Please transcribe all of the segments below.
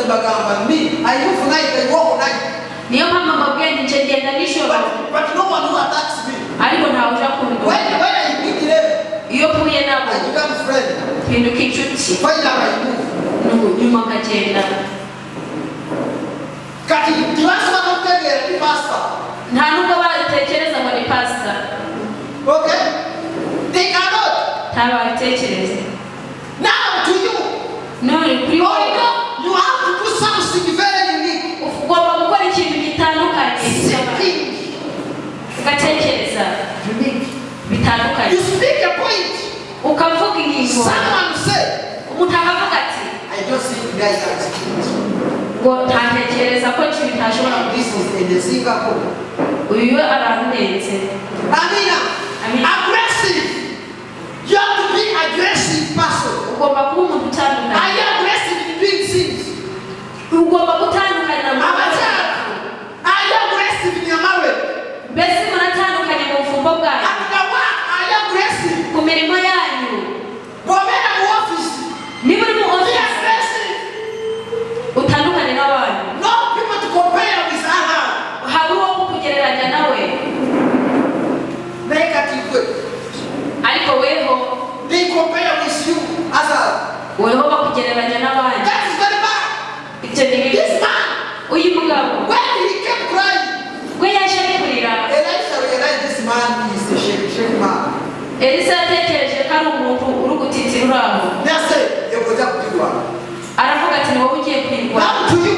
the bagamba me. I move night, I walk night. Niyo kama mabweni nchegenda nisho. But no one who attacks me. Aliko na ujakundo. When I meet them, iyo puye nabo. I become friend. Hindu kichuti. Find out I move. Nugu nyuma kagenda. Kati tiwasa wakutegera ni pastor. Nta nubwo batekereza ngo ni pastor. Okay? They cannot. Tabatekereza. Now to you. No, kuri wowe. You have to do something very unique. Ugomba gukora ikintu gitandukanye. Ugatekereza. Unique. Bitandukanye. You speak a point. Ukavuga ingingo. Someone say. Umuntu akavuga ati. I don't see the guy that ngo ntatekereza ko ikintu ntashobora kubisubiza in the Singapore. Uyu arandenze. Amina. Aggressive. You have to be aggressive person. Ugomba kuba umuntu utandukanye. Are you aggressive in doing things? Ugomba gutandukana na are you aggressive in your marriage? Mbese muratandukanye mu bufumbo bwanyu. Are you aggressive? Ku mirimo yanyu. Gomena mu office. Ni muri mu office. Be aggressive. Utandukane n'abantu. No people to compare with others. Habura uwo kugereranya nawe. Negative way. Ariko weho. They compare with you others. Weho bakugereranya n'abandi. That is very bad. This man. Uyu mugabo. When he kept crying. We yaje kurira. Elisha realized this man is a shake man. Elisa yatekereje ko ari umuntu uri gutitira uraho. That's it. Yokoja kupigwa. Aravuga ati wowe ugiye kwirwa. Now to you.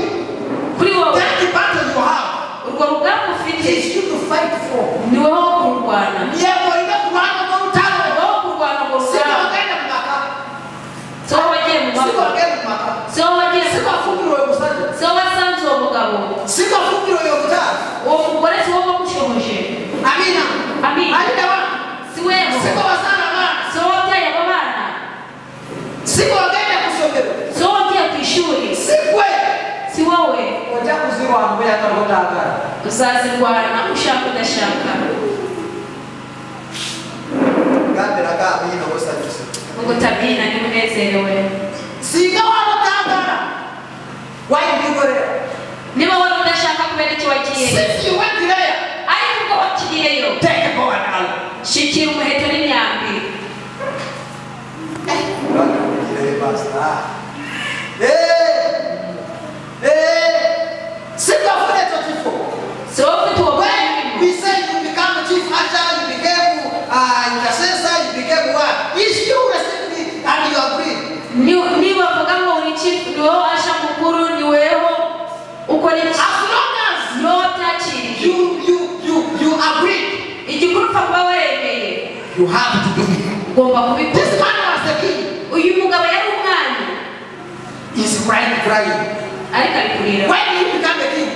Kuri wowe. That the battle you have. Urwo rugamba ufite. Is you to fight for. Ni wowe kurwana. Yego ina kurwana mu rutaro. Wowe kurwana mu rutaro. Siko wagenda mu maka. So wagiye mu maka. Siko wagenda mu maka. So wagiye. Siko afungiro yo musajja. So wasanze uwo mugabo. Siko afungiro yo mutaro. Uwo mugore si wowe wamushohoje. Amina. Amina. Alida wa. Si wewe. Siko wasana ba. So wabyaye abo bana. Siko wagenda kusomero. So wagiye ku ishuri. Sikwe. Si wowe. Oja kuzirwa mbe atarotagara. Uzazirwana ushaka udashaka. Gandera ka Amina wasajuse. Ngo Tabina ni munezerewe. Siga warotagara. Why did you go there? Niba wari udashaka kubera iki wagiye. Since you went there. Ariko ubwo wakigiyeyo. Take a bow and arrow. Shikira umuheto n'imyambi. So when we say you become chief usher, you became intercessor, you became what? It's you receiving it and you agree. Ni bavuga ngo uri chief ni wowe asha mukuru ni wewe ukora iki? As long as you agree. Igikuru papa waremeye. You have to do it. Gomba kubikora. This man was the king. Uyu mugabo yari umwami. He's crying. Ariko ari kurira. Why did he become a king?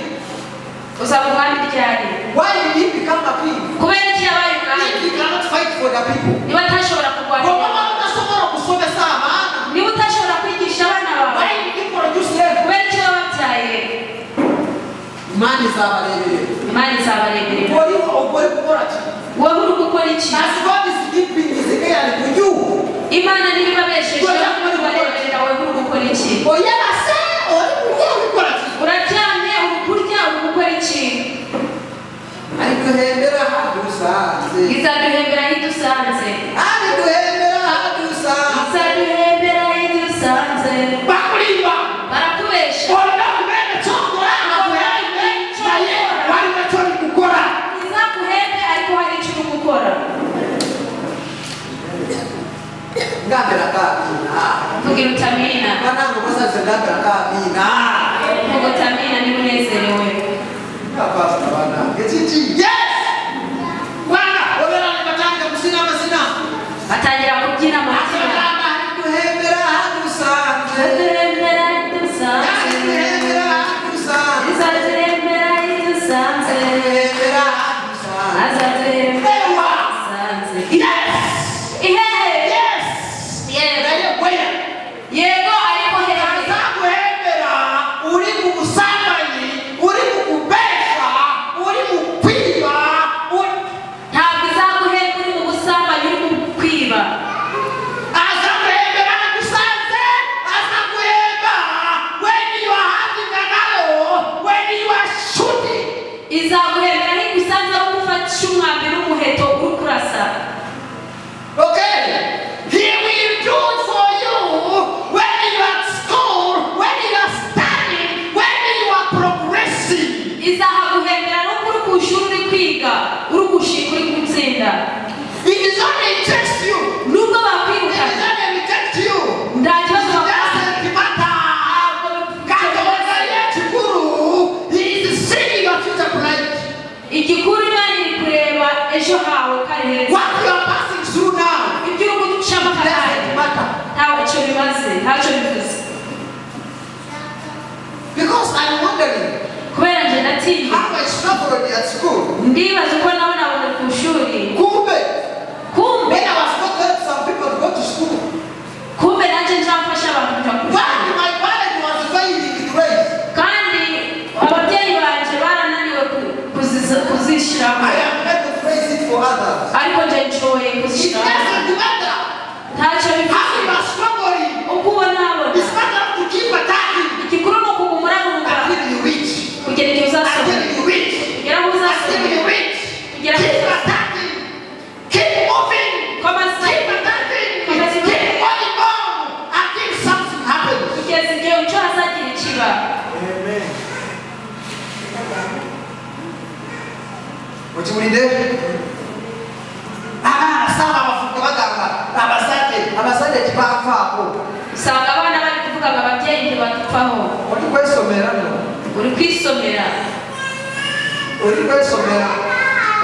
Uzaba umwami ryari? Why did he become a king? Kubera iki yabaye umwami? If he cannot fight for the people. Niba atashobora kurwanira. Niba utashobora kwigisha abana bawe. Why did he produce them? Kubera iki wababyaye? Imana izabarebere. Imana izabarebere. Wowe uri gukora iki? Wowe uri gukora iki? As God is giving his care to you. Imana niba besheje bareberera wowe uri gukora iki? Oya nase uri gukora iki? Uraryamye uri kurya uri gukora iki? Ariko hembera hadusanze. Izaduhembera hidusanze. Ariko hembera hadusanze. Izaduhembera hidusanze. Bakulimba. Barakubesha. Oya kubera chokora. Wali nachoni gukora. Izakuhembe ariko hari icyo gukora. Ngambera kabina. Tugira utamina. Banango basaze ngambera kabina. Tugira utamina ni munezerewe. Ngapasta bana. Getiti. Yes. Bwana, obera nibatanga kusina mazina. Atangira kubyina mu mazina. Duhembera hadusanze. Izaduhembera hidusanze. Duhembera hadusanze. Izaduhembera hidusanze. Duhembera hadusanze. Azaduhembera hidusanze. Yes. Yes. Yego ariko hehe. Azaguhembera uri mu busambanyi, uri mu kubesha, uri mu kwiba, izaguhembera nk'igusanza wo gufata umwambi n'umuheto uri kurasa. Okay? He will do it for you when you are at school, when you are studying, when you are progressing. Izaguhembera no kuri ku ishuri kwiga, uri gushika uri gutsinda. It is not reject you. Nubwo It bakwiruka, is not reject you. nta kibazo It bakora. doesn't matter. God He is seeing your future bright. Igikuru Imana iri kureba ejo hawe kari heza. What you are passing through now Ibyo uri gucamo doesn't kari matter. ntacyo bimaze, ntacyo bivuze. Because I'm wondering Kubera nje natinye, how I struggled at school. ndibaza uko nawe nabona ku ishuri. Kumbe, Kumbe when I was not helping some people to go to school, nanjye nzafasha abantu kujya ku but ishuri. my parents was failing in grades. Kandi ababyeyi banje barananiwe kuzishyiramo, I am able to face it for others. ariko nje nshoboye It kuzishyiramo. doesn't matter Ntacyo how you bivuze are struggling. uko ubona habona. It's matter to keep attacking Igikuru ni ukugumura guruka until you reach. kugera igihe uzasoma, Until you reach. kugera aho Until uzasoma, you reach. kugera aho Keep uzasoma. attacking. Keep moving. Komeza Keep attacking. Keep going on until something happens. kugeza igihe uco hazagira ikiba. Mukimurinde abana saba bafuka bagamba abasate kibafako Usanga abana bari kuvuga ngo ababyeyi ntibadupfaho. uri kwesomera no Uri kwisomera,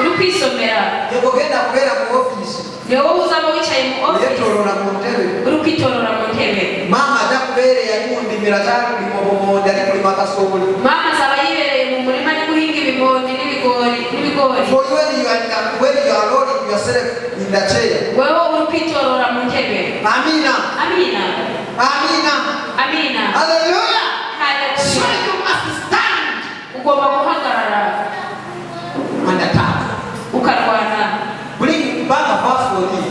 uri kwisomera. yego genda kubera mu office Ni wowe uzaba wicaye mu office, yetorora mu ntebe uri kwitorora mu ntebe. mama ajya kubere yagundimira cyangwa kumobomonde ari kuri makasogoli Mama azaba yibereye mu murima ari guhinga ibigori n'ibigori. for when you are rolling yourself in the chair. Wewe uri kwitorora mu ntebe. Amina. Amina. Amina. Amina. Hallelujah. So Hallelujah. you must stand Ugomba guhagarara and attack. ukarwana. Bring back a verse for me.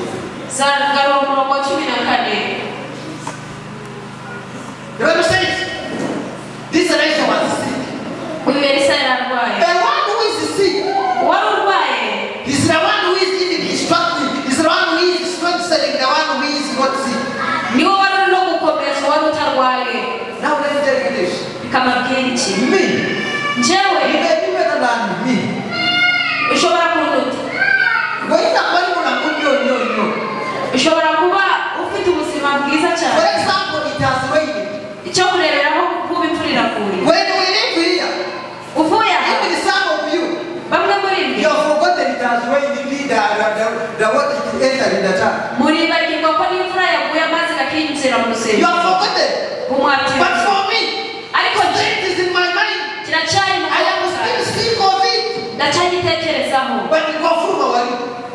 Garura umurongo wa 14. The Bible says this Elisha was sick. Uyu Elisa yararwaye. The one who is sick Wari urwaye is the one who is even instructing. Is the one who is strengthening the one who is not sick. niwe wari uri no gukomeza uwari utarwaye. Now let me tell you this. Bikamabwira iki? Me. Njyewe You may be better than me. ushobora kunduta, Goita kwani kuna kunyo. ushobora kuba ufite ubuzima bwiza For cyane. example, it has rained. Icyo kureberaho kuba imvura iraguye. When we live here, Uvuye aha, even some of you, bamwe muri you mwe have forgotten it has rained indeed, the water it entered in the tank. muribagirwa ko n'imvura yaguye amazi akinjira mu You rusengero. have forgotten. Umwatira. But for me, Ariko it is in my mind. kiracyari mu I am still speak of it. ndacyagitekerezaho. But go through our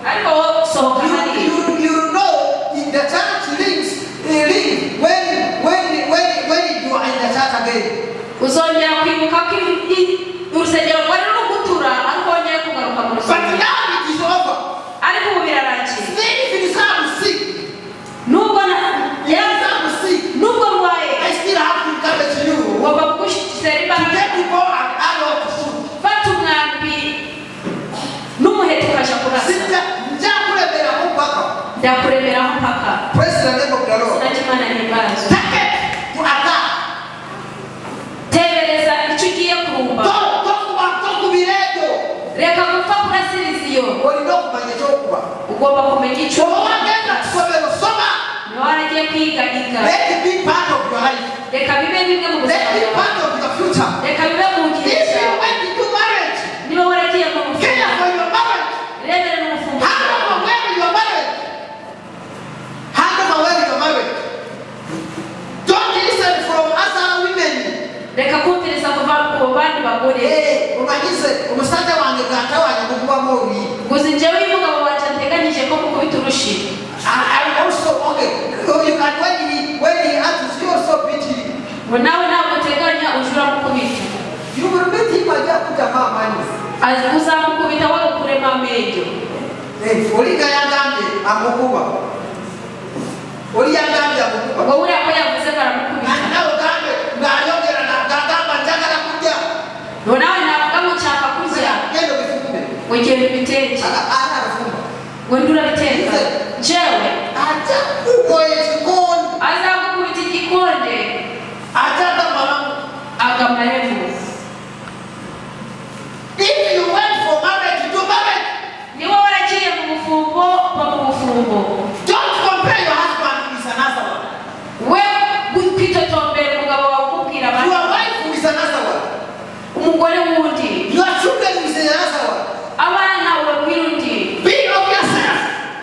Ariko wowe sohoka hariya. you know in the church links when you are in the church again. Uzongera kwibuka ko urusengero rwari rugutura ariko wongeye kugaruka mu But rusengero. now it is over. Ariko ubu birarangiye. Then if it is some sick, Nubwo nubwo urwaye, I still have to encourage you ugomba kugushyira to imbaraga. get people and arrow to shoot. Fata umwambi n'umuheto ukajya kurasa. Njakuremera mpaka. Ndakuremeraho mpaka. Praise the name of the Lord. Sinakimana n'imbazo. Target to attack. Tebereza icyo ugiye kurumba. Don't be ready. Reka gupfa kurasiriza iyo. Kumanya cyokuba. Ugomba kumenya icyo. Wagenda kusomero soma. Niba waragiye kwiga. Let it be part of your life. Reka bibe bimwe mu Let buzima it be bwawe. part of your future. Reka bibe mu gihe If you cyawe. went into marriage, Niba waragiye mu care mufungo, for your marriage. rebera n'umufungo. Hand over where you are married. Hand over where you are married. Don't listen from other women. Reka kumviriza kuva ku bandi bagore. Umanyize umusaza wanjye bwatawanya kukuba muri. Gusa njyewe uyu mugabo wanjye ateganyije ko mukubita urushi. I also okay. You can when he asks you also beat him. Ngo nawe ntabwo uteganya ujura mukubita. You will beat him ajya kuja mama. Uzamukubita wagukuremo amenyo. Oliga yagambye amukuba. Oli yagambye amukuba. Ngo uriya ko yavuze baramukubita. Nawe gambe ngayongera na gagamba njagala kujya. Ngo nawe navuga ngo nshaka kurya. Wengine bitete. Anafumba. Wendura biteka. Jewe. Acha kuboye kikondi. Aza kukubita igikonde. Acha tamama. Agamahemu. If you went for marriage, do marriage. Niwe waragiye mu bufumbo kwa mu bufumbo. Don't compare your husband with another one. We kwitotombera umugabo wawe ukubwira abantu. Your wife with another one. Umugore wundi. Your children with another one. Abana ubabwira undi. Be of yourself.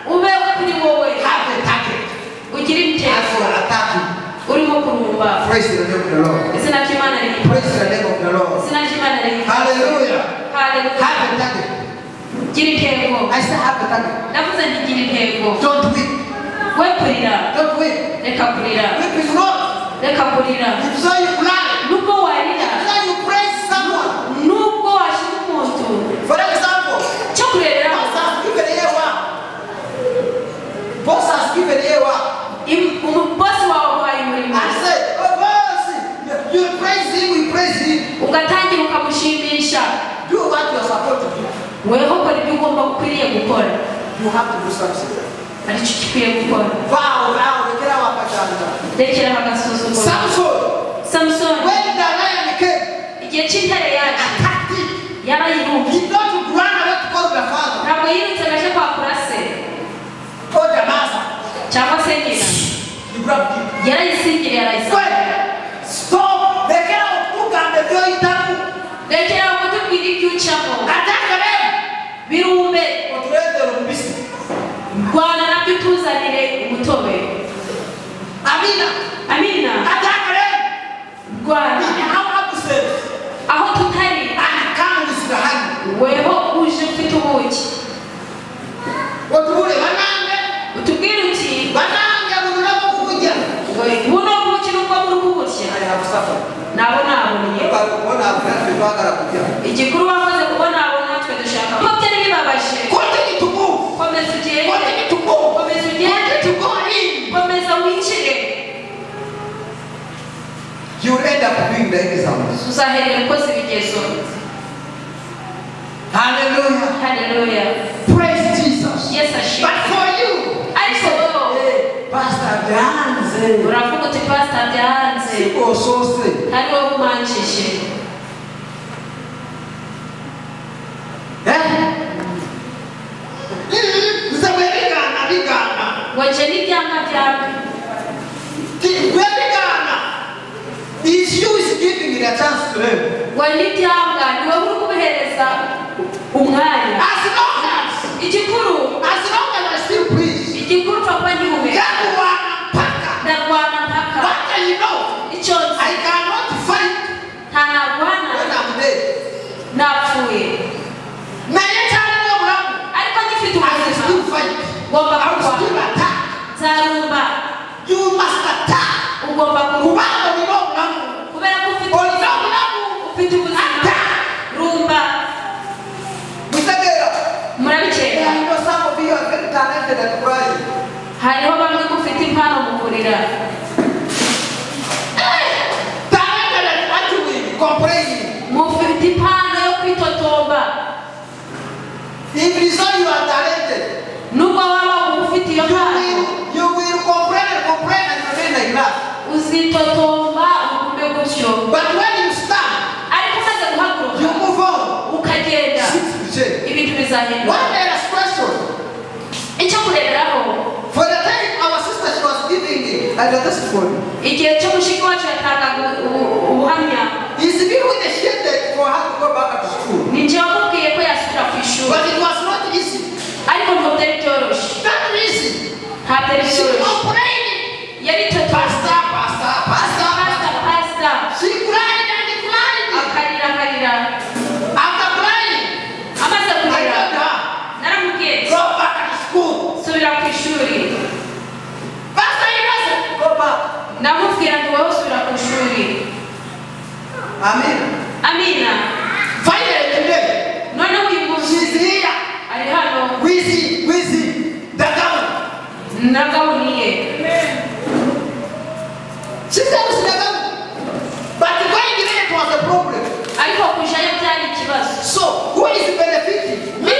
Ube kuri wowe. Have a target. Ugira intego. As you are attacking. Urimo kurumba. Praise the name of the Lord. Izina ry'Imana riri. Praise the name of the Lord. Izina ry'Imana riri. Hallelujah. Hallelujah. Have a target. Gira intego. I say have a target. Navuze nti gira intego. Don't weep. We kurira. Don't weep. Reka kurira. Weep is not. Reka kurira. It's how you cry. Nubwo warira. It's how you praise someone. Nubwo washima umuntu. For example, Cyo kurera. boss has given you what? Boss has given you what? Umubosi wawe uhaye umurimo. I said, oh boss, you praise him, we praise him. Ugatangira ukamushimisha. Do what you are supposed to do. Weho kora ibyo ugomba ukwiriye gukora. You have to do something. Aricyo ukwiye gukora. Vow, rekera wapachanga. Rekera agasuzuguro. Samson. When the lion came, Igihe cy'intare yaje. attacked him. Yarayirumye. He not to run away to call the father. Ntabwo yirutse gaje kwakura se. Call the master. Cyangwa se nyina. He grabbed him. Yarayisingiriye arayisanga. Wait. Stop. Rekera ukugamba byo itaku. Rekera kutubwira ibyo ucamo. Attack them. Birumbe. Oturete rubisi. Rwana nabyo tuzanire umutobe. Amina. Amina. Attack them. Rwana. How to say? Aho tutari. And come with the hand. Weho uje ufite ubuki. Otubure banange. Utubwire uti. Banange bunuramo kujya. Buno buki nubwo muri kuburya. I have suffered. Nabo nabonye. Bakubona afite twagara kujya. Igikuru wakoze kubona abo natwe dushaka. Ko byari bibabaje. Continue to move. Komeza ugende. Continue to move. Komeza ugende. Continue to go in. Komeza wicire. You will end up doing the exams. Uzaherera ukoze ibigezo. Hallelujah. Hallelujah. Praise Jesus. Yes, ashimwe. But for you, Ariko wowe. Pastor Byanze. Uravuga uti pastor byanze. Siko sose. Hari wowe umanjije. Bigana. Waje n'ibyanga byawe. Bigana. Is you is giving it a chance to them. Waje n'ibyanga ni wowe uri kubihereza umwanya. As long as I still preach. Igikuru cyangwa nihumeka. Ndarwana mpaka. What can you know? Icyo I cannot fight nta narwana. when I'm dead. Napfuye. Ariko ngifite I will ubuzima. still fight. Ugomba I will still kurwana. attack. Nzarumba. You must attack. Ugomba kurumba. Kubera ko ufite ubuzima. Rumba. Murabikeka. Hariho bamwe mufite impano mu kurira. Mufite impano yo kwitotomba. Nubwo waba ufite iyo mpano. Uzitotomba ugume gutyo. Ariko umaze guhaguruka ukagenda ibintu bizahinduka. Icyo kureberaho. Igihe cyo mushiki wacu yatangaga ubuhamya. Ni njye wamubwiye ko yasubira ku ishuri. Ariko ntabwo byari byoroshye. Ntabwo byari byoroshye. Yari totomba. Pastor. Akarira. Amaze kurira. Naramubwiye. Subira ku ishuri. Namubwira ngo wowe subira ku ishuri. Amina. None uyu munsi ari hano. Nagawuniye. Ariko kujayo byari ikibazo. So, who is benefiting? Me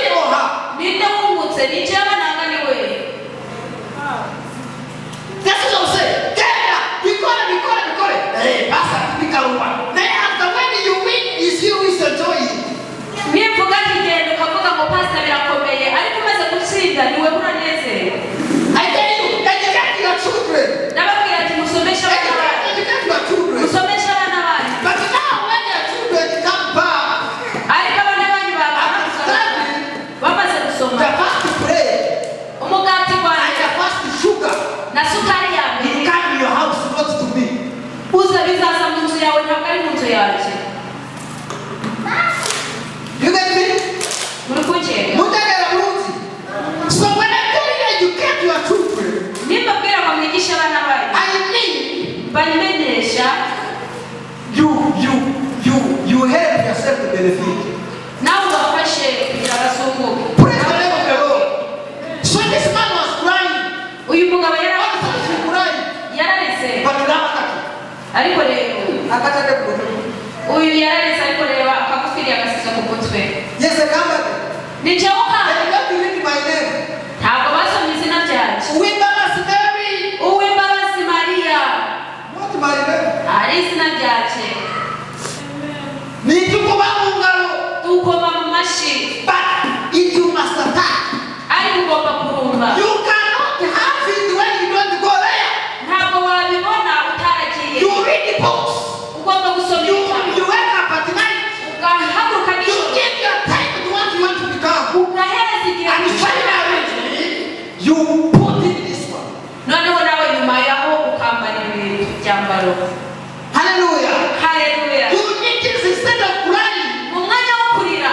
Nichauka. They don't read my name. Ntabwo basomye izina ryanjye. Uwimbabazi Mary. Uwimbabazi Maria. What my name? Ari izina ryanjye. Nitukuba mungalo. Tukoma mu mashi. But if you must attack, Ari ugomba kurumba. you cannot have it when you don't go there. Ntabwo wabibona utaragiye. You read the books. Ugomba gusoma ibitabo. You wake up at night. Ugahaguruka You nijoro. give your time to what you want to become. Ugahereza igihe And ushaka. finally, you put in this one. Noneho nawe nyuma yaho ukambara ibintu byambaro. Hallelujah. Haleluya. You need this instead of crying. Mu mwanya wo kurira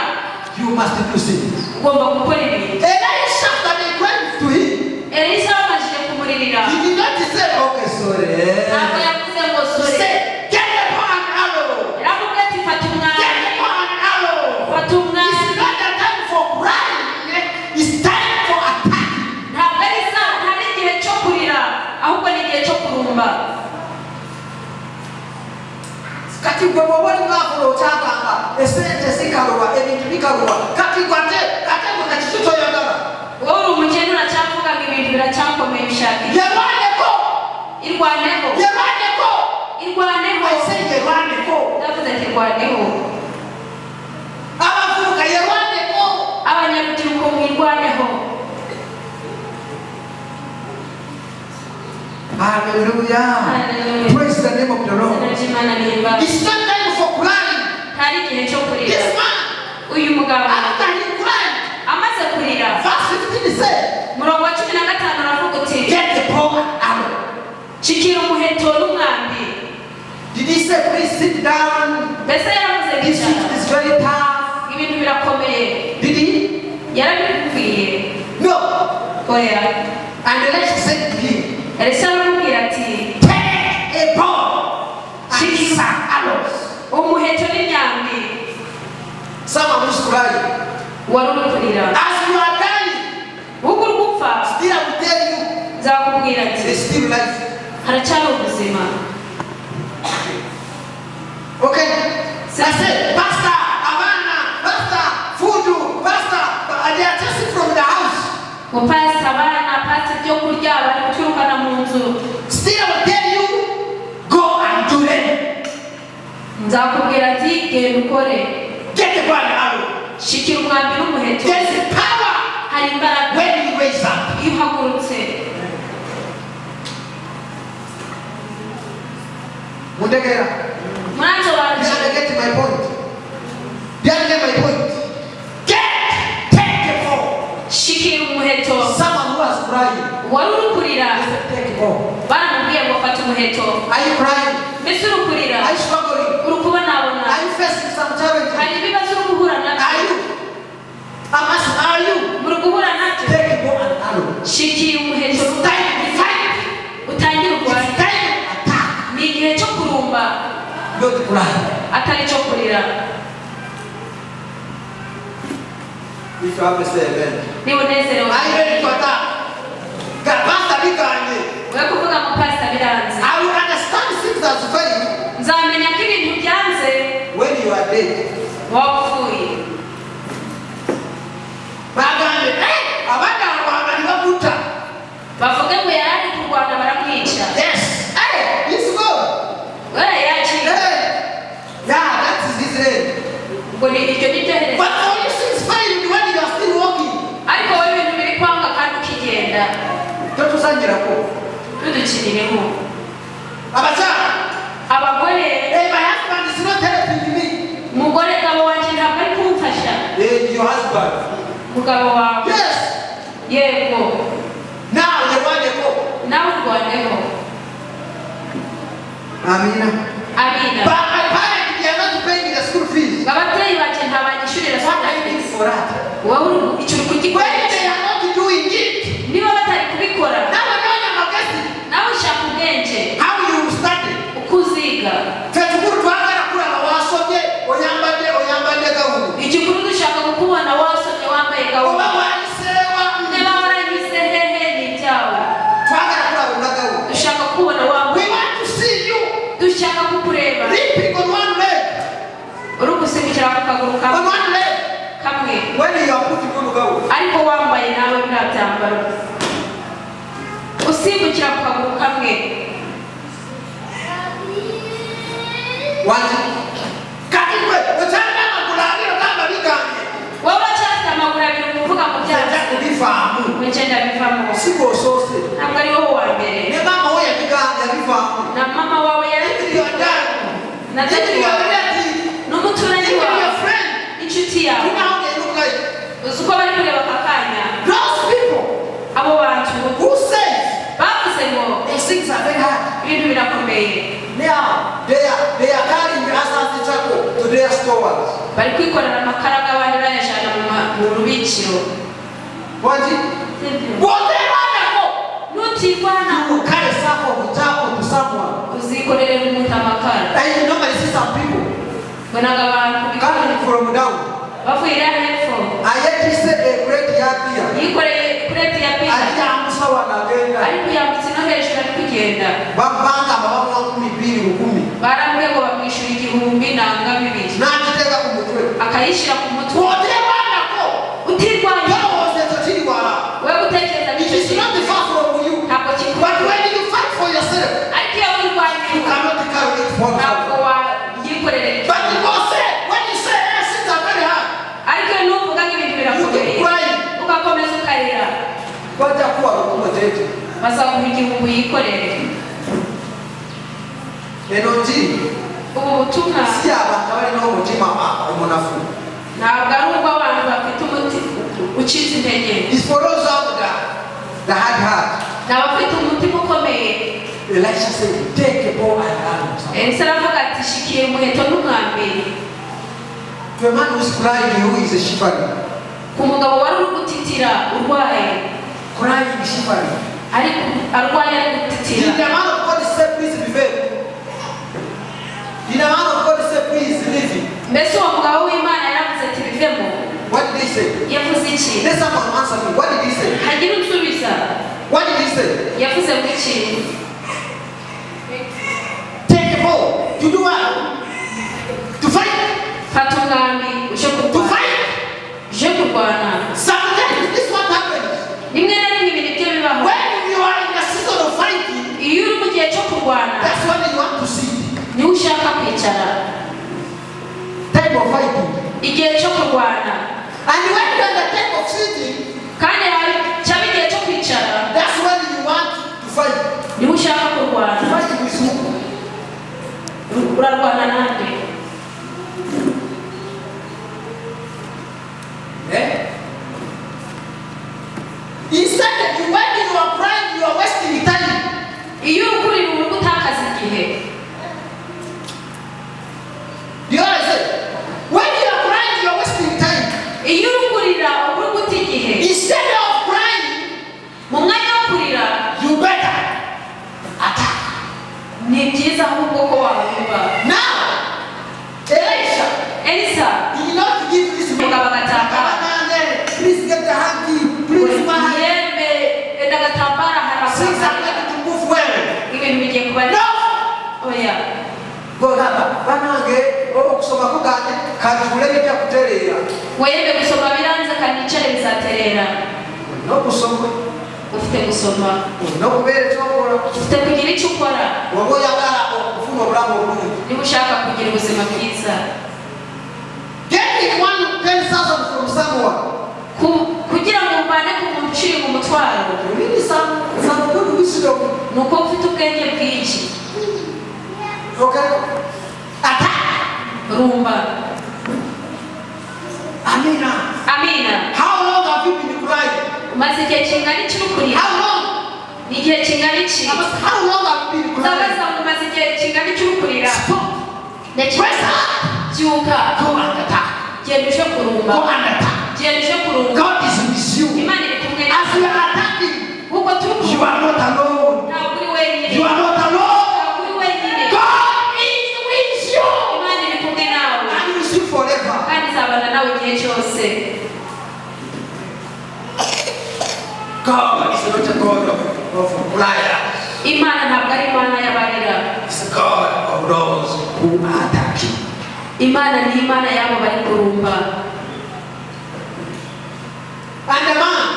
You must do things. ugomba gukora ibintu. Elisha, that they cried to him. Elisa yabashije kumuririra. He did not say, okay, sorry. Ntabwo yavuze ngo He sore. said, get the bow and arrow. Yaramubwiye ati fata Get umwanya. the bow and arrow. Fata umwanya. It's not the time for crying. It's time for attack. Ntabwo ari igihe cyo kurira ahubwo ni igihe cyo kurumba. Kati gwe bw'oli ng'akola okyagamba esente zikaluba ebintu bikaluba kati gwate ate gwe kati kitoyagala Wowe uri umukene uracyavuga ngo ibintu biracyakomeye bishaka. yerwaneko Irwaneho. yerwaneko Irwaneho. ese yerwaneko Ndavuze ati irwaneho. abavubuka yerwaneko Abanyarubyiruko mwirwaneho. hallelujah Hallelujah. praise the name of the Lord. Imana nihimbaza. It's not time for crying. Hari igihe cyo kurira. This man Uyu mugabo after he cried amaze kurira. verse 15 said Murongo wa 15 aravuga uti get the bow and arrow. shikira umuheto n'umwambi. Did he say please sit down? Mbese yaravuze This bicara. shit is very tough. Ibintu birakomeye. Did he? Yarabibwiye. No. Oya. And the next said to him, Elisa aramubwira ati take a bow and some arrows. umuheto n'imyambi. Someone who's crying. Wari uri kurira. As you are dying, Ubwo uri gupfa still I will tell you, nzakubwira ati there's still life. haracyari ubuzima. Okay? I said, Pastor, Abana, Pastor, Fudu, Pastor, they are just from the house. Mupasi abana pasi ibyo kurya bari guturukana mu nzu. Still I will tell you, go and do them. Nzakubwira ati genda ukore. Get the bow and arrow. Shikira umwambi n'umuheto. There is a power Hari imbaraga when you raise up. iyo uhagurutse. Mundegera. You Muransobanukira. have to get to my point. You have to get my point. Take the bow. Shikira umuheto. Someone who was crying. Wari uri kurira. I said, take the bow. Baramubwiye ngo fata umuheto. Are you crying? Mbese uri kurira. Are you struggling? Uri kubonabona. Are you facing some challenges? Hari ibibazo uri guhura Are nabyo. you? I'm asking, are you? Muri guhura nabyo. Take the bow and arrow. Shikira umuheto. It's time to fight. Utangire It's urwane. time to attack. Ni igihe cyo kurumba Don't cry. atari cyo kurira. If you have to say amen. Niba unezerewe. Are you ready to attack? God, Pastor Bikanye. We kuvuga ngo pastor biranze. I will understand things as well Nzamenya ko ibintu byanze when you are dead. wapfuye. Bagane, abana bangani bakuta. Bavuge ngo yari ari kurwana baramwica. Yes. Hey, it's good. We yaciye. Hey. Yeah, that is his name. Ngo ni icyo ni cyo herezo. But for you things failed when you are still walking. Ariko wowe ibintu biri kwanga kandi ukigenda. Don't usangira ko. Tudukirireho. Abacha. Abagore Hey, my husband is not helping me. umugore gabo wanjye ntabwo ari kumfasha. Hey, your husband. Mugabo wawe. Yes. Yego. Now you want to go. Nawe urwaneho. Amina. Amina. But my parents, they are not paying the school fees. Ababyeyi banjye ntabanyishyurira What are you school doing fees. for that? Wowe icyo uri When kugikoresha. they are not doing it, Niba batari kubikora now I know you're not getting. nawe ushaka ubwenge How you study? uko uziga. Fetukuru twagala kuraba wasomye oyambadde gahunda. Igikuru dushaka kukubona wasomye wambaye Oba gahunda. wayisewa Niba waranyuze hehe ni ibyawe. twagala kuraba na gahunda. Dushaka kukubona We wambaye. want to see you Dushaka kukureba. leaping on one leg. Uri gusimbukira ku kaguru On kamwe. one leg. Kamwe. When you are putting on ariko wambaye nawe bwa byambaro usimbukira ku kaguru kamwe wanje kakimwe utanga amaguru kamba biganye wowe cyane amaguru abiri umuvuga mu byaha bifamu wegenda bivamo siko sose ntabwo ari wowe wa mbere ne mama we yabiganye bifamu na mama wawe yari na dadi wawe n'umuturanyi wawe inshuti yawe uzi uko bari kureba aka kanya abo bantu bavuze ngo ibintu birakomeye bari kwikorera amakaraga abandi bayajyana mu rubikiro nutirwanaho uzikorere umuntu amakara bonaga abantu bavuye iriya hepfo yikoreye kureti ya biya ariko yambutse no hejuru ari kugenda barambwiye ngo bamwishyura 2,200 akayishyira ku mutwe utirwanya we gutekereza ntabwo kikubwira ariko iyo wirwanya ntabwo wayikorere ariko nuvuga nk'ibintu birakomeye ugakomeza ukarira bazaguha 1,000 yikorere ubu butumwa ntabwo ari ubw'abantu bafite umuti ucitse intege ni abafite umutima ukomeye Elisa aravuga ati shikiye umuheto n'umwambi ku mugabo wari uri gutitira urwaye ariko arwaye ari gutitira mbese uwo mugabo w'Imana yaravuze ati bivemo yavuze iki hagira unsubiza yavuze ngo iki fata umwambi uje kurwana rimwe na rimwe ibintu byo bibaho iyo uri mu gihe cyo kurwana niwe ushaka kwicara igihe cyo kurwana kandi cyaba igihe cyo kwicara niwe ushaka kurwana urarwana nande Instead, when you are praying, you are wasting time. Iyo ukuri uri gutakaza igihe. You understand? When you are praying, you are wasting time. Iyo ukurira uri guta igihe. Instead of praying, mu mwanya wo kurira, you better attack. Ni byiza ahubwo ko wavuga. Now, Elisa, you did not give this mugabo agataka. Please get the hanky. Please my yembe ndagatambara haraka. Things are going to move well. Ibintu bigiye kuba. No. Oya. Banange okusoma kuganye kajule bijya kuterera. Wembe gusoma biranze kanicare bizaterera. No kusoma. Ufite gusoma. No kubere cyokora. Ufite kugira icyo ukora. Wowe yagara okufuno burambo bulu. Niba ushaka kugira ubuzima bwiza. Getting 10,000 from someone. Kugira ngo ubane ku muntu uciye mu mutwaro. Really some good wisdom. Nuko ufite ubwenge bwinshi. Okay. Attack. Rumba. Amina. Amina. How long have you been crying? Umaze igihe kingana iki ukurira? How long? Ni igihe kingana iki? How long have you been crying? Ndabaza umaze igihe kingana iki ukurira? Stop. Ndakeka. Byuka. Go and attack. Genda uje kurumba. Go and attack. Genda uje kurumba. God is with you. Imana iri kumwe As you are attacking, uko turi you are not alone. ntabwo uri wenyine. You are not alone. Ntabwo uri wenyine. God is with you. Imana iri kumwe nawe. And you see forever. Kandi izabana nawe igihe cyose. God is not a God of liars. Imana ntabwo ari Imana y'abarira. It's a God of those who are attacking. Imana ni Imana y'abo bari kurumba. And the man,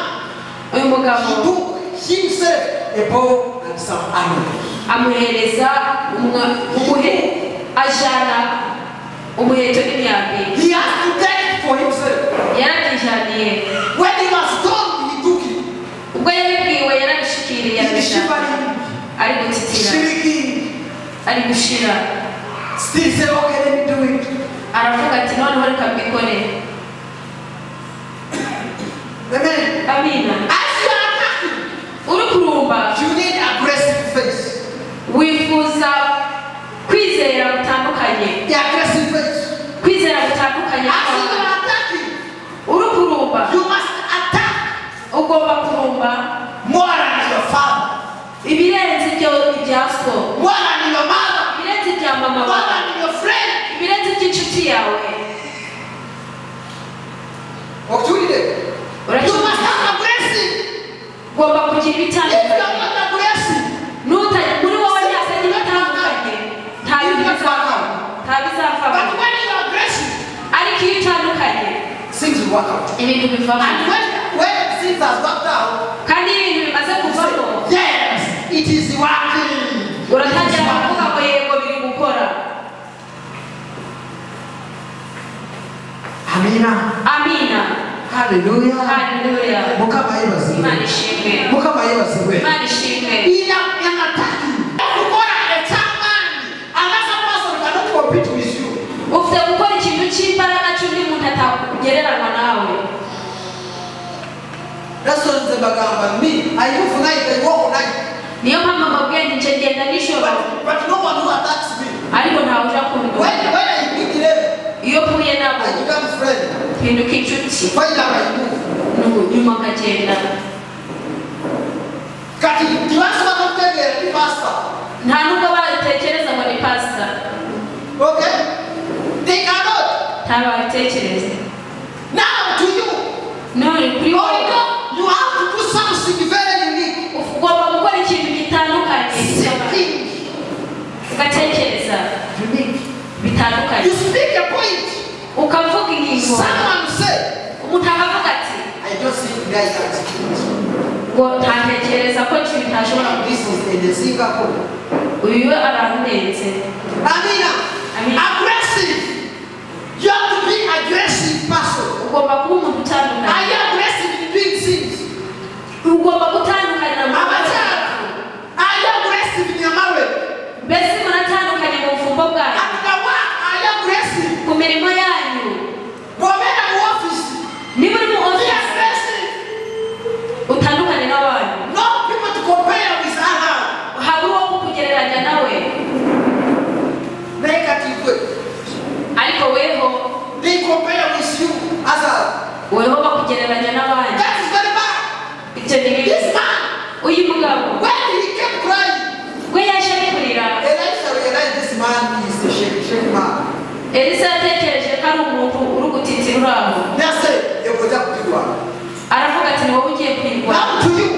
uyu he mugabo took himself a bow and some arrows. amuhereza ajana umuheto n'imyambi. He has to take it for himself. Yarakijaniye. When he was told, he took it. Ubwo yabibwiwe yarabishikiriye He is arabishaka. shivering, Ari gutitira. shaking. Ari gushira. Still say, okay, let me do it. Aravuga ati noneho reka mbikore. Amen. Amina. As you are attacking, Uri kurumba. you need aggressive face. Wifuza kwizera gutandukanye. The aggressive face. Kwizera gutandukanye. As you are attacking, Uri kurumba. you must attack Ugomba kurumba. more than your father, Ibirenze ibya so. more than your mother, Ibirenze ibya mama more wawe. than your friend. Ibirenze iby'inshuti yawe. You must have aggressive. Ugomba kugira If you ibitandukanye. are not aggressive, Muri wowe ntihasanye ibitandukanye. Nta bintu bizavamo. Nta bizavamo. but when you are aggressive, Ariko iyo utandukanye things will work out. ibintu bivamo. And when things have worked out, Kandi iyo ibintu bimaze kuvamo yes, it is working. uratangira kuvuga ngo yego biri gukora. Amina. Amina. Hallelujah. Haleluya. Mukama yebaziwe. Imana ishimwe. Mukama yebaziwe. Imana ishimwe. Compete with you. Ufite gukora ikintu cy'imbaraga cy'undi muntu atakugereranywa nawe. That's what the bagamba me. I move night, I walk night. Niyo mpamvu amabwiye ndi nje ngenda nijoro. But no one who attacks me. Ariko ntawe uja When kundwanya. I meet them, Iyo mpuye nabo I become friend. mpinduka inshuti. Finally I move. Nyuma nkagenda. Kati tiwasa bakutegera ni pastor. Nta nubwo batekereza ngo ni pastor. Okay? They cannot. Nta babitekereza. Now to you. None kuri wowe You have to do something very unique. ugomba gukora ikintu gitandukanye. Think. Ugatekereza Unique. bitandukanye. You speak a point. Ukavuga ingingo. Someone say, Umuntu akavuga ati I don't see the guy that speaks. ngo ntatekereza ko ikintu ntashobora This is in the Singapore. uyu arandenze. Amina. Amina. Aggressive. You have to be aggressive person. Ugomba kuba umuntu Are utandukanye. you aggressive in doing things? Ugomba gutandukana mu Are you aggressive in your marriage? mbese muratandukanye mu bufumbo bwanyu. At the work, are you aggressive? Ku mirimo yanyu. Gomera mu office. Niba uri mu Be office aggressive. utandukane n'abantu. No people to compare with others. Hari uwo kukugereranya nawe. Negative way. Ariko weho They compare with you others. weho bakugereranya n'abandi. That is very bad. Ibyo ni bibi. This man, Uyu mugabo when he kept crying, we yaje ari kurira. Elisha realized this man is a shaking man. Elisa yatekereje ko ari umuntu uri gutitira uri aho. Now say, you go down to you. Aravuga ati ni wowe ugiye kwirwanya. Now to you,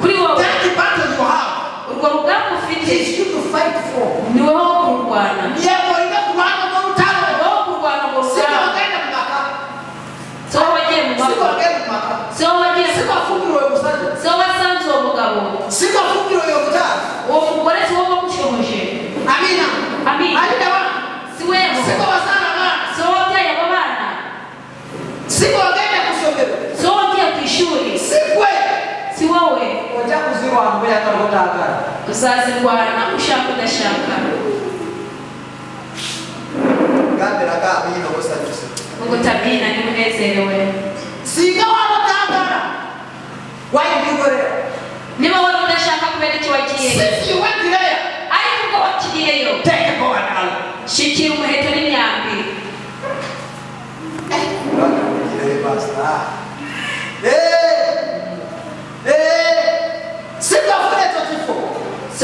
Kuri wowe that the battle you have urwo rugamba ufite is you to fight for. ni wowe wo kurwana. Yeah, but you don't run no time. Wowe wo kurwana ngo Siko rugamba. wagenda mu maka. Si wowe wagiye mu Siko maboko. wagenda mu maka. Si wowe wagiye mu Siko afungiro yo musajja. si wowe wasanze uwo mugabo. Siko afungiro yo mutara. Uwo mugore si wowe wamushoboje. Amina. Amina. Alida wa. Si wewe. Siko wasana ba. Si wowe wabyaye abo bana. Siko wagenda kusomero. Si wowe wagiye ku ishuri. Sikwe. Si wowe Oja kuzirwa mbere atarotaka. uzazirwana ushaka udashaka. Gambira ka amina wasajja. Ngo tabina ni unezerewe. Singa warotaka. Why did you go there? Niba wari udashaka kubera icyo wagiye. Since you went there, Ariko ubwo wakigiyeyo. take a bow and arrow. Shikira umuheto n'imyambi. Si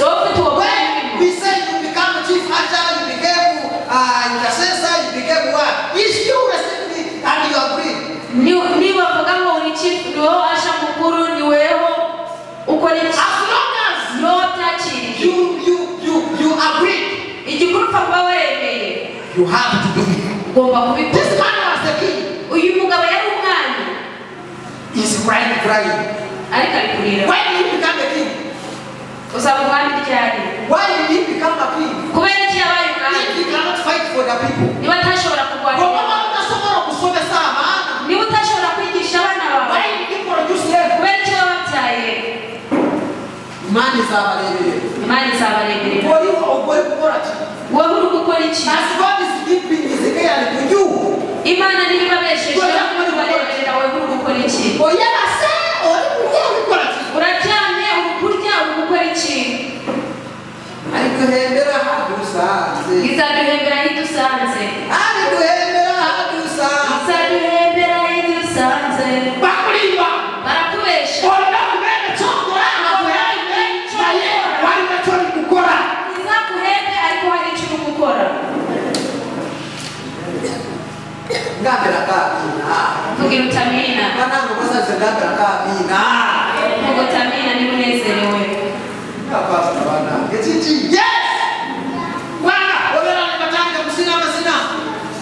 wowe ufite uwo mwanya. We say you become chief usher, you became intercessor, you became what? It's you receiving it and you agree. Niba bavuga ngo uri chief ni wowe asha mukuru ni weho ukora iki? As long as Ni wowe byakiriye. you agree, Igikuru upfa kuba waremeye. you have to do it. Ugomba kubikora. This man was the king. Uyu mugabo yari umwami. His crying. ariko ari kurira. Why did he become a king? Uzaba umwami ryari? Why did he become a king? Kubera iki yabaye umwami? If he cannot fight for the people. Niba atashobora kurwanira. Niba utashobora kwigisha abana bawe. Why did he produce them? Kubera iki wababyaye? Imani zabarebere. Imani zabarebere. Wowe gukora iki? Wowe uri gukora iki? As God is giving his care to you. Imana niba besheje bareberera wowe uri gukora iki? Oya base uri gukora iki? Uraryamye uri kurya uri gukora iki? Ari guhembera hadusanze. Izaduhembera idusanze. Ari guhembera hadusanze. Izaduhembera idusanze. Bakuriba. Barakubesha. Oya kubera cyokora aguhembe. Naye wari batoni gukora. Izaguhembe ariko hari icyo uri gukora. Ngambera kabina. Tugira utamina. Banango basaze ngambera kabina. Tugira utamina ni unezerewe. Kapasta bana. Getiti. Yes. Wana, obera batanga musina masina.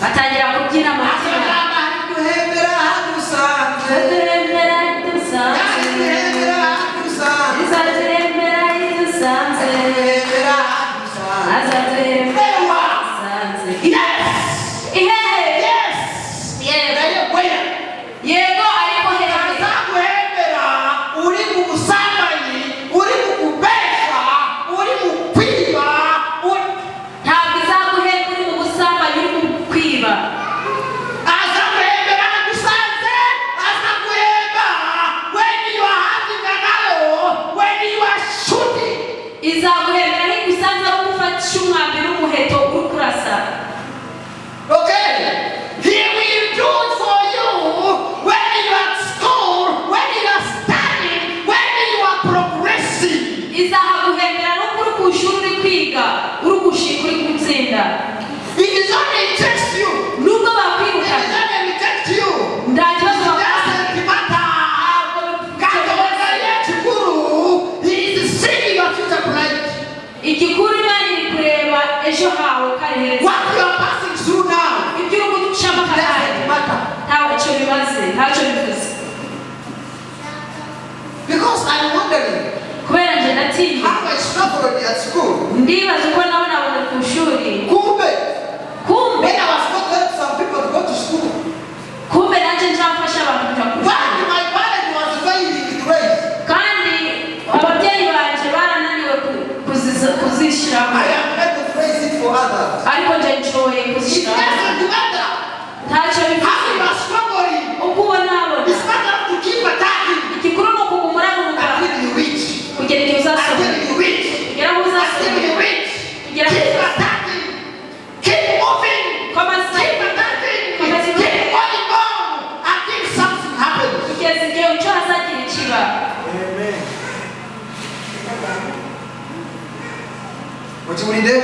Batangira kubyina mu Asana ari guhembera hadusanze. Izaduhembera idusanze. Guhembera hadusanze. Izaduhembera idusanze. Guhembera hadusanze. Azaduhembera idusanze. Yes. Ihehe. Yes. Yego. Naye kwera. Yego ariko hehe. Azaguhembera uri mu busambanyi, uri mu kubesha, uri mu kwiba, Ntabwo izaguhemba uri mu busambanyi uri mu kwiba. azaguhembera agusanze, azaguhemba when you are having an arrow, when you are shooting. Izaguhembera nk'igusanze aho gufatisha umwambi n'umuheto uri kurasa. Okay, he will do it for you when you are at school, when you are studying, when you are progressing. Izahaguhembera no kuri ku ishuri uri kwiga uri gushika uri gutsinda. It is not reject you. Nubwo It bakwirukana is not reject you. nta kibazo It bakora. doesn't matter. He is seeing your future bright. Igikuru Imana iri kureba ejo hawe kari heza. What you are passing through now Ibyo uri gucamo aka kanya doesn't matter. ntacyo bimaze ntacyo bivuze. Because I'm wondering Kubera nje natinye how I struggled at school. ndibaza uko nabona ku ishuri. Kumbe, Kumbe when I was not helping some people to go to school, kumbe nanjye nzafasha abantu kujya ku but ishuri. my parent was failing to raise. Kandi ababyeyi banjye barananiwe kuzishyiramo. I am able to raise it for others. Ariko nje nshoboye It kuzishyiramo. doesn't matter Ntacyo how you bivuze. are struggling. Uko ubona abona. It's better to keep attacking Igikuru ni ukuguma urabuka until you reach. kugera igihe uzasohoka. Until you reach. Kugera aho Until uzasohoka. you reach. Kugera aho Keep uzasohoka. attacking. Keep moving. Komeza. Keep attacking. Komeza. Keep going on until something happens. Kugeza igihe ucyo hazagira ikiba. Amen. Mutimulinde.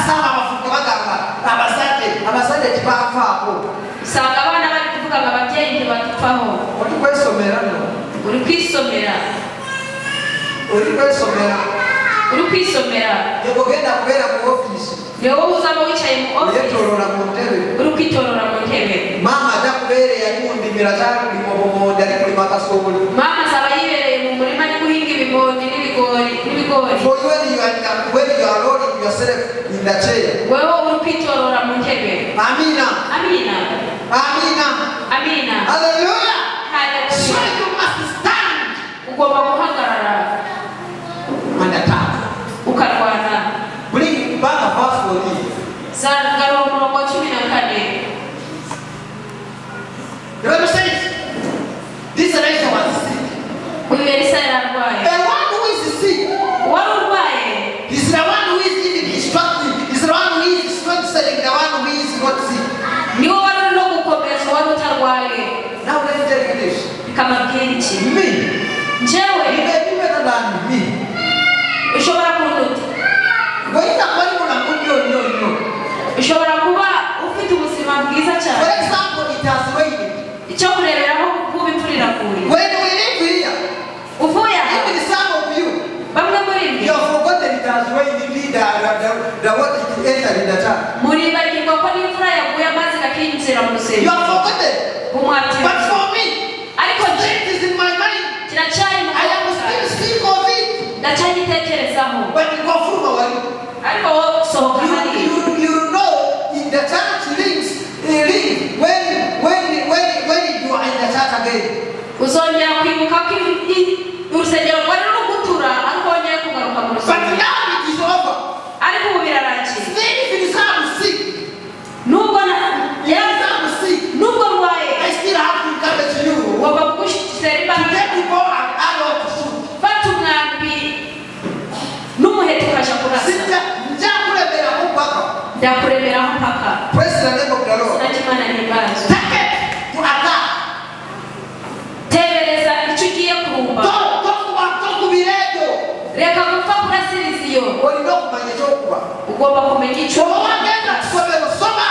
Saba abafuka bagamba abasajja kibavaako. Usanga abana bari kuvuga ngo ababyeyi ntibadupfaho. Oli kwesomera nno. Uri kwisomera. Oli kwesomera. Uri kwisomera. Yego genda kubeera mu ofiisi. Ni wowe uzaba wicaye mu ofisi. Yeetooloola mu ntebe. Uri kwitorora mu ntebe. Maama ajja kubeera eyakundimira kyalulima obumonde ali kulima kasooli. Mama azaba yibereye mu murima ari guhinga ibimondi n'ibigori. For when you are rolling yourself in the chair. Wewe uri kwitorora mu ntebe. Amina. Amina. Amina. Amina. Hallelujah. So Hallelujah. you must stand Ugomba guhagarara and attack. ukarwana. Bring back a verse for me. Garura umurongo wa 14. The Bible says, this Elisha was sick. Uyu Elisa yararwaye. The one who is sick Wari urwaye. is the one who is even instructing, is the one who is strengthening the one who is not sick. Niwe wari uri no gukomeza uwari utarwaye. Now let me tell you this. Bikamabwira iki? Me, Njyewe you may be better than me. ushobora kuruta. Goita kwani kuna kunyo. Ushobora kuba ufite ubuzima bwiza For cyane. example, it has rained. Icyo kureberaho kuba imvura iraguye. When we live here, Uvuye aha. even some of you, Bamwe muri you mwe have forgotten it has rained indeed, the water it entered in the tank. muribagirwa ko n'imvura yaguye amazi akinjira mu You rusengero. have forgotten. Umwatira. But for me, kumanya cyokuba ugomba kumenya icyo wagenda kusomera usoma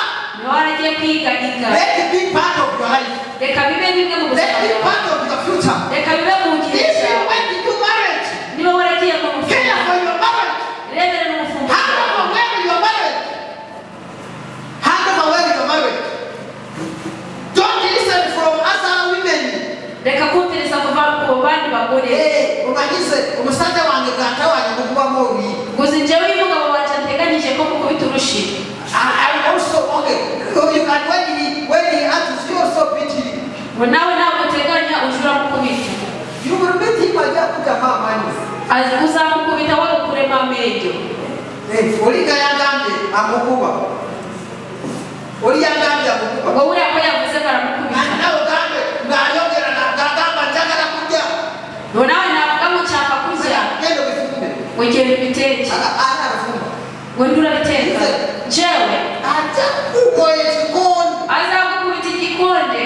waragiye kwiga let it be part of your life reka bibe bimwe mu let buzima it be part of your future reka bibe mu gihe if you cyawe went into marriage niba waragiye mu care mufuka for your marriage rebera n'umufuka hand over where you're married hand over where you're married don't listen from other women reka kumviriza kuva ku bandi bagore umanyize umusaza wanjye gata wanjye kuba muri gusa njyewe uyu mugabo wanjye ateganyije ko mukubita urushi I also okay you can when he asks you also beat him nawe ntabwo uteganya ujura mukubita you will beat him ajya kujama mani uzamukubita wagukuremo amenyo uriga yagambye amukuba uri yagambye amukuba ngo uriya ko yavuze baramukubita nawe gambe ngayongera nagamba njagala kurya nawe navuga ngo nshaka kurya ngendo bifunde wegera ibitenge ngo ndurabiteka jewe aja ukoye chikoni azakukubita igikonde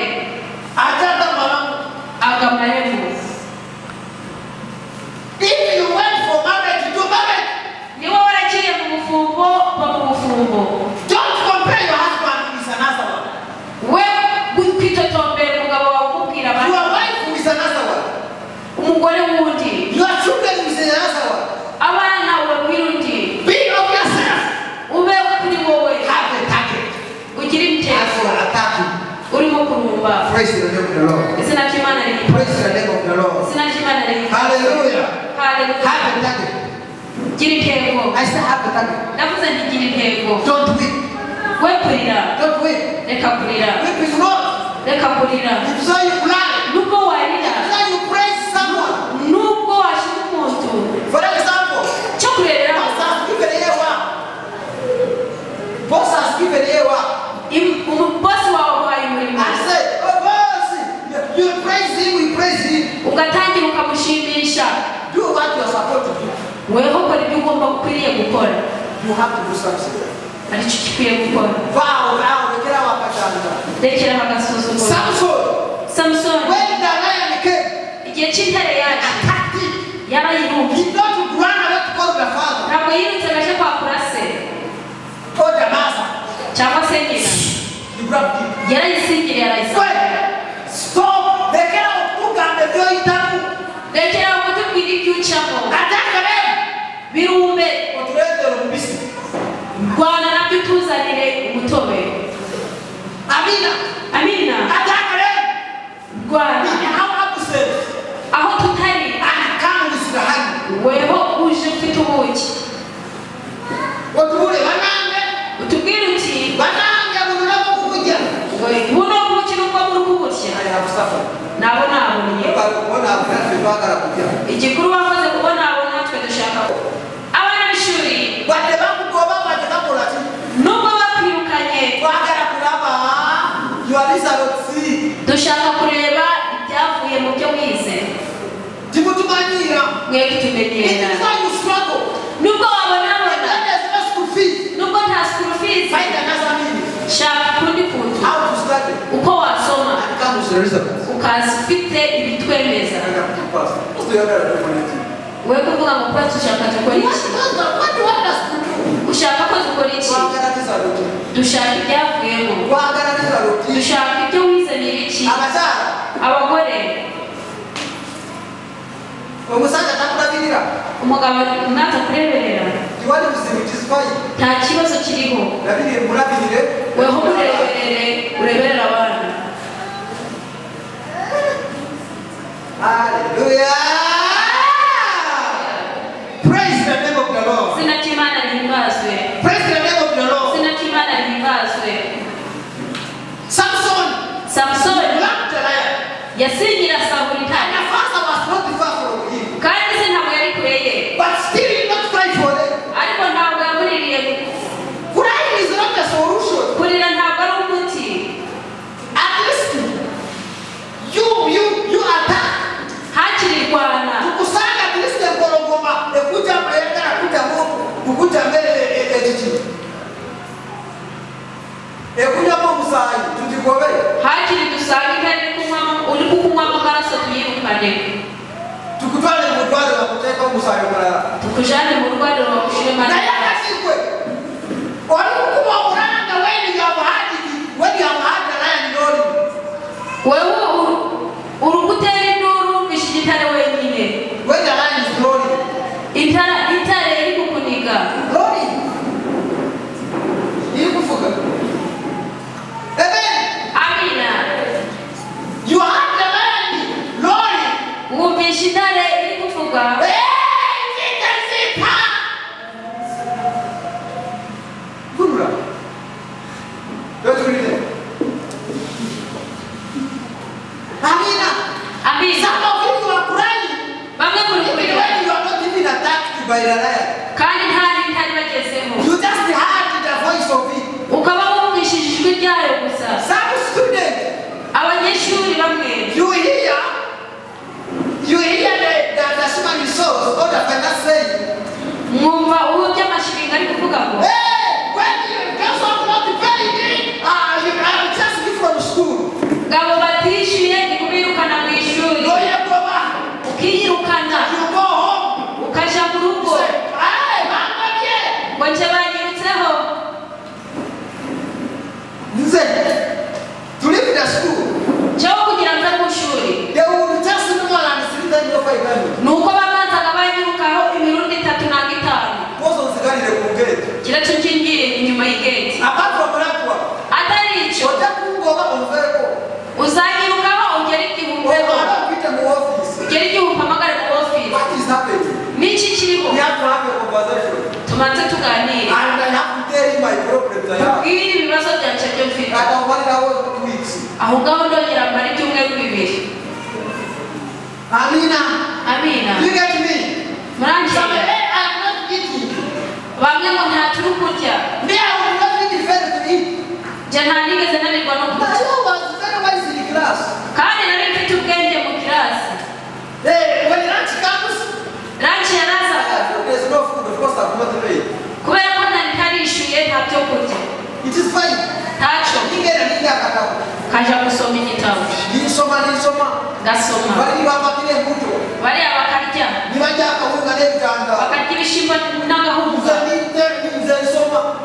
ajaga mama akamuremo if you went for marriage to marriage niba waragiye mu bufumbo ba mu bufumbo don't compare your husband with another one we kwitotombera umugabo wawe ukubwira abandi your wife with another one umugore wundi your children with another one abana babwira undi be of yourself ube kuri wowe have a target ugira intego attack urimo kurumba praise the name of the Lord izina ry'Imana riri praise the name of the Lord izina ry'Imana riri hallelujah hallelujah have a target gira intego I say have a target ndavuze nti gira intego don't weep we kurira don't weep reka kurira weep is not reka kurira if so you cry nubwo warira if so you praise someone nubwo washira umuntu for example cyo kurera boss has given you what umubosi wawe wahaye umurimo I said oh boss you praise him we praise him ugatangira ukamushimisha do what you are supposed to do weho kora ibyo ugomba ukwiriye gukora you have to do something aricyo gikwiye gukora vow rekera wakashanga rekera bagasuzugura Samson when the lion came igihe cy'intare yaje attacked him yarayirumye he got to run away to call the father ntabwo yirutse gaje kwakura se call the mother cyangwa se nyina you grabbed him yarayisingiriye arayisanga stop rekera ukugande byo itaku rekera kutubwira ibyo ucamo ataka them birumbe uturetero mubisi rwana nabyo tuzanire umutobe amina ataka them rwana aho tutari weho uje ufite ubuki utubwire uti buno buki nubwo muri kuburya nabo nabonye igikuru wakoze kubona abo natwe dushaka abana b'ishuri nubwo bakwirukanye dushaka kureba ibyavuye mu byo wize mwebwe tumenyera nubwo wabonabona nubwo nta school fees shaka kundi kuntu uko wasoma ukaza ufite ibitwemeza we kuvuga ngo kuba dushaka dukora iki ushaka ko dukora iki dushaka ibyavuyemo dushaka ibyo wize ni iki abagore umugabo natakureberera nta kibazo kiriho weho ureberera abana hallelujah praise the name of the Lord zina ry'Imana rihimbazwe praise the name of the Lord zina ry'Imana rihimbazwe Samson yasinyira Sawuli and the father was not far from him kandi se ntabwo yari kure ye but still did not cry for them ariko ntabwo yamuririye crying is not the solution kurira ntabwo ari umuti at least you attack hakiri rwana tukusanga at least ngorongoma ekuja mbele kuja Mungu kukuja mbele etiti ekuja Mungu sai tutikobe hakiri dusanga kandi uri kunywa amaraso tuyirukane tukutwale mudwale wa kuteka tukujane mu rwanda rwakushire mana yakashikwe ori kuba uranga when you have had the lion roaring wewe urugutera induru bishigitare wenyine when the lion is roaring itare iri kukuniga roaring iri kuvuga amen amina you have the lion roaring ubishitare iri kuvuga Some of you are crying. Even when you are not even attacked by the lion. You just heard the voice of it. Some students, you hear the human resource or the finance saying, hey, when you just want not to pay it, you are just be from school. No, you go back. You go home. Say, hey, mama, yeah. Listen, to leave the school, they will just no more than 3,500. Apart from that one, what is happening? We have to have a conversation. And I have to tell you my problems I have. I don't want to 2 weeks. Amina. You get me? Some hey, I'm not eating. Me, I will not be defended to eat. I was very wise in the class. Hey, when lunch comes, there's no food, of course I'm not paid. It is fine. kaja kusoma igitabo nisoma gasoma bari babakire mbuto bari abakarya nibajya akahunga n'ibitanga bakarya ibishimbo n'agahunga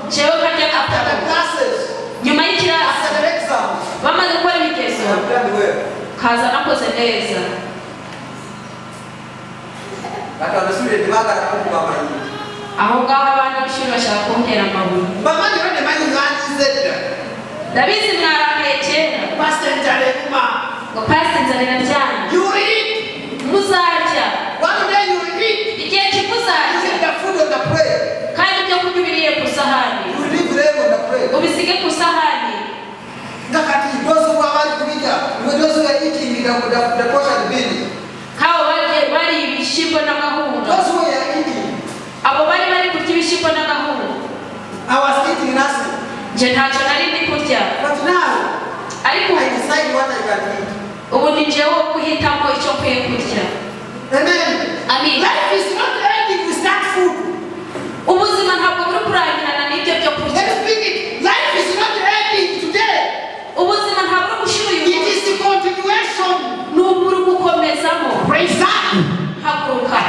jewe karya after classes nyuma y'ikirasi after the exam bamaze gukora ibigezo kaza nakoze neza aho ngaho abana b'ishuri bashaka kuntera amabuye ndabizi mwarakaye kera ngo pastor nzarira ryana muzarya igihe kimuzarya kandi ibyo kurya ubiriye ku isahani ubisige ku isahani kabo bari ibishimbo n'agahunga abo bari kurya ibishimbo n'agahunga nje ntacyo nari ndi kurya ariko ubu ni jewe wo guhitamo icyo nkwiye kurya amen ubuzima ntabwo buri kurangirana n'ibyo byo kurya ubuzima ntabwo buri gushira uyu ni uburi gukomezamo haguruka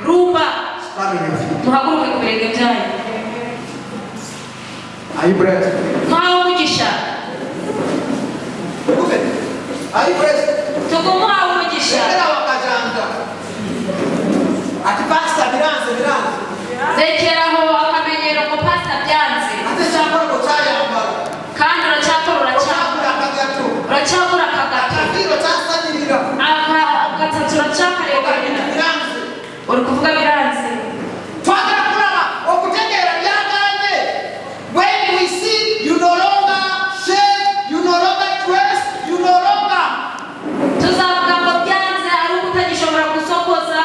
rumba muhaguruke ku birenge byanyu mwawe umugisha tugumuhawe umugisha rekeraho akamenyero ngo pastor byanze kandi uracyakora uracyakura akagato agatatu uracyakareba uri kuvuga biranze when we see you no longer shave, you no longer dress, you no longer tuzavuga ngo byanze ari ukutagishobora gusokoza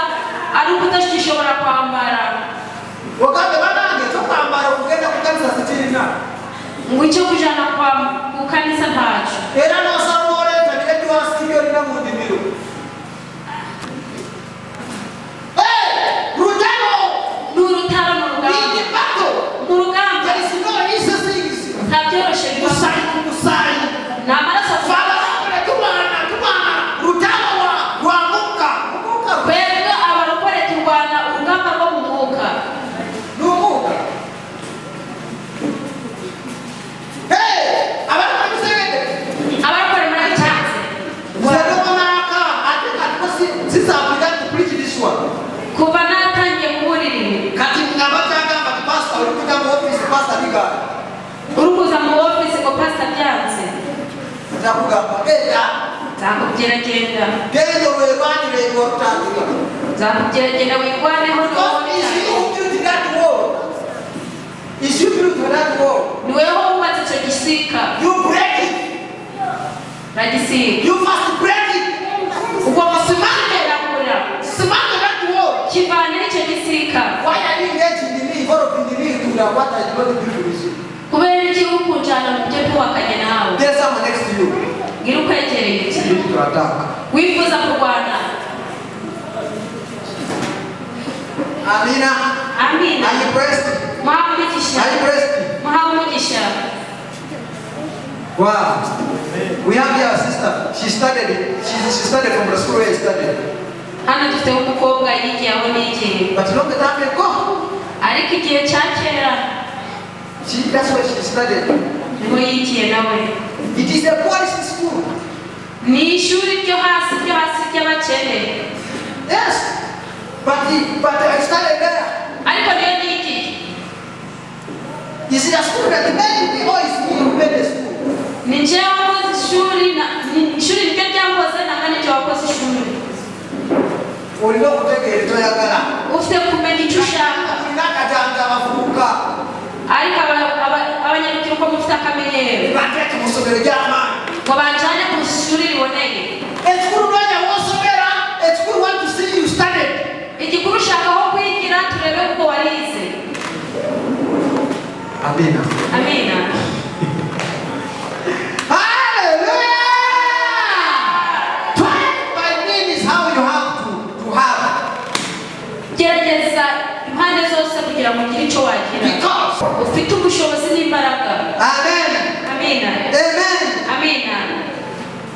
ari ukutagishobora kwambara wakabe banange cyo kwambara ugenda kukanisa sitirina ngo icyo kujana kwa kukanisa ntacyo era no samore tabireti wa studio rina mu ndimiro rutaro n'urutaro mu rugamba ni bato mu rugamba ntabyoroshe musari kumusari ni amaraso fala tumana rutaro wa muka twebwe abarokore turwana ndakugamba genda nzakugerageza genda webanire ngortangira nzakugerageza wigwaneho Is you built for that wall? Ni wewe wubatse icyo gisika. You break it. Ragisika. You must break it. Ugomba kusimamira that wall. Kivane icyo gisika. Why are you getting me involved in me to the what I don't do with you? Kubera iki ukujana mu byo twakanye nawe. There's someone next to you. Ngira ukwegereye iki? You need to attack. Wifuza kurwana. Amina. Amina. Are you blessed? Are you blessed? Wow. We have here a sister. She studied from the school where she studied. Hano dufite umukobwa yigiye aho nigiye. But long time ago. Ariko igihe cyakera. That's where she studied. Niho yigiye nawe. It is a poorest school. Ni ishuri ryo hasi ry'abakene. Yes. But I studied there. Ariko niyo nigiye. You see, a school that the man always made the school. Ninjye wakoze ishuri ryo ryakoze nanga ninjye wakoze ishuri. Urimo gutegera icyo yagara. Ufite kumenya icyo ushaka. N'akajanja bavuka. Ariko abanyarukiko mufite akamenyero. Batete musomero ry'amana. Ngo banjane ku ishuri riboneye. Ekuru bajya wosomera, ekuru want to see you studied. Igikuru ushaka aho kwigira turebe uko warize. Amina. Amina. Hallelujah. By means how you have to have. Gerageza impande zose kugira ngo ugire icyo wagira. Because ufite ubushobozi n'imbaraga. Amen. Amina. Amen. Amina.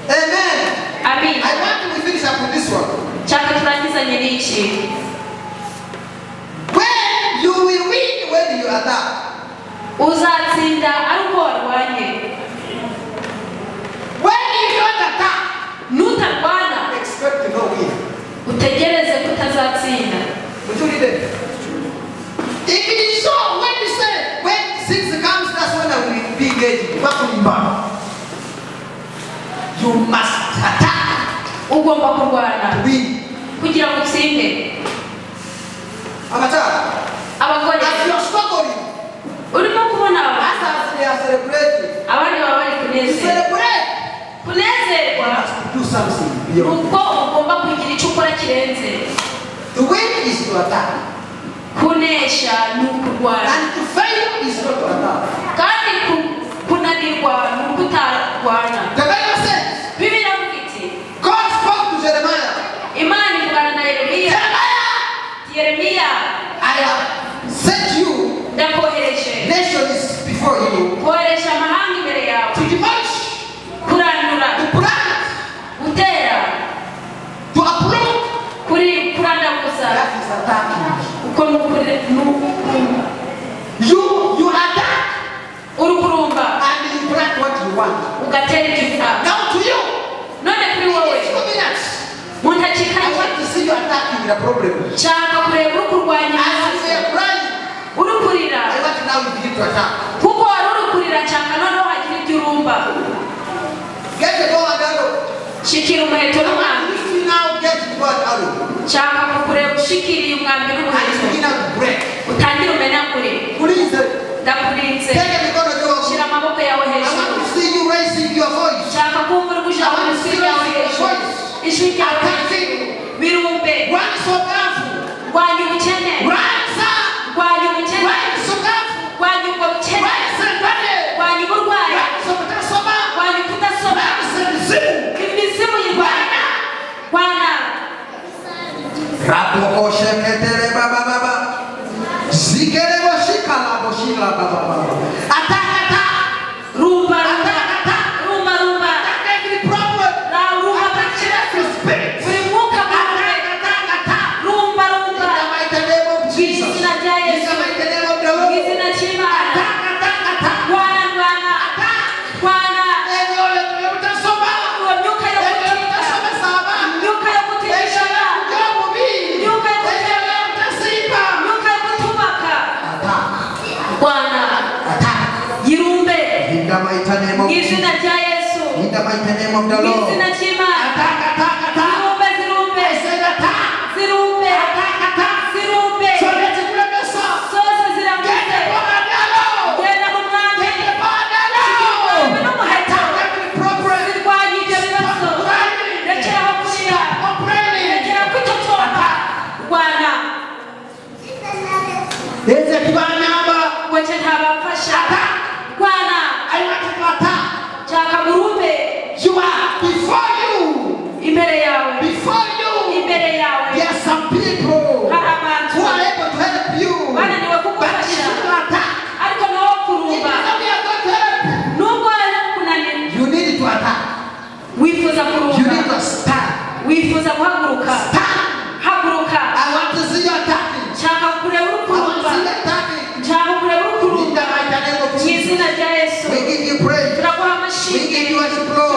Amen. Amina. I want to finish up with this one. Cyaka turangizanye n'iki? When you will win when you attack. Uzatsinda ariko warwanye. When you don't attack, nutarwana, expect to no win. Utegereze kutazatsinda. If it is so, when you say when things comes, that's when I will be engaged. You must attack. Ugomba kurwana. Win. Kugira ngo utsinde. Abagore. As you are struggling. Urimo kubona as they are celebrating. Abandi baba bari kunezerwa. Celebrate. Kunezerwa. Do something. Uko ugomba kugira icyo ukora kirenze. The way is to attack. Kunesha ni ukurwana. And to fail is not to attack. Kandi kunanirwa ni ukutarwana. The Bible says. Biblia inavuga God spoke to Jeremiah. Imani ivugana na Yeremia. Yeremia. I have sent you. Nations before you. To demolish. To plant. To uproot. That is attacking. You attack. And you plant what you want. Now to you. In 2 minutes. I want to see you attacking the problem. As you are crying. I want to now begin to attack. Get the bow and arrow. If you now get the bow and arrow. And begin to break. Please. Take the gun of your I want to see you raising your voice. I want to see you raising your voice. Attacking. One so powerful. Rise up. Rise so powerful. Rise and run. Rise so powerful. Rise and zimu. Rapo sheketele baba baba. Zikele boshika la boshila baba baba. Attack. Rumba. Attack every problem. Attack every spirit. Bwana of the Lord. Attack, attack, attack. I said attack. Attack, attack. So let's pray the song. Get the power down. Get the power down. Attack every problem. Stop crying. Stop complaining. There's a divine number. Attack. I want to attack. You are before you. Before you. There are some people who are able to help you. But if you attack, if you are going to help, you need to attack. You need to stand. Stand. I want to see you attacking. I want to see you attacking. In the mighty name of Jesus. We give you praise. We give you glory.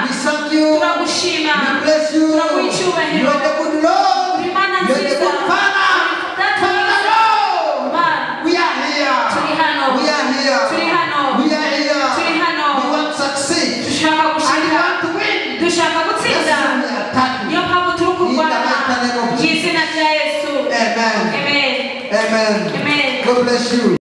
We thank you. We bless you. You are the good Lord. You are the good Father. Father Lord. We are here. We are here. We are here. We want to succeed. And we want to win. That's why we are attacking. In the mighty name of Jesus. Amen. Amen. God bless you.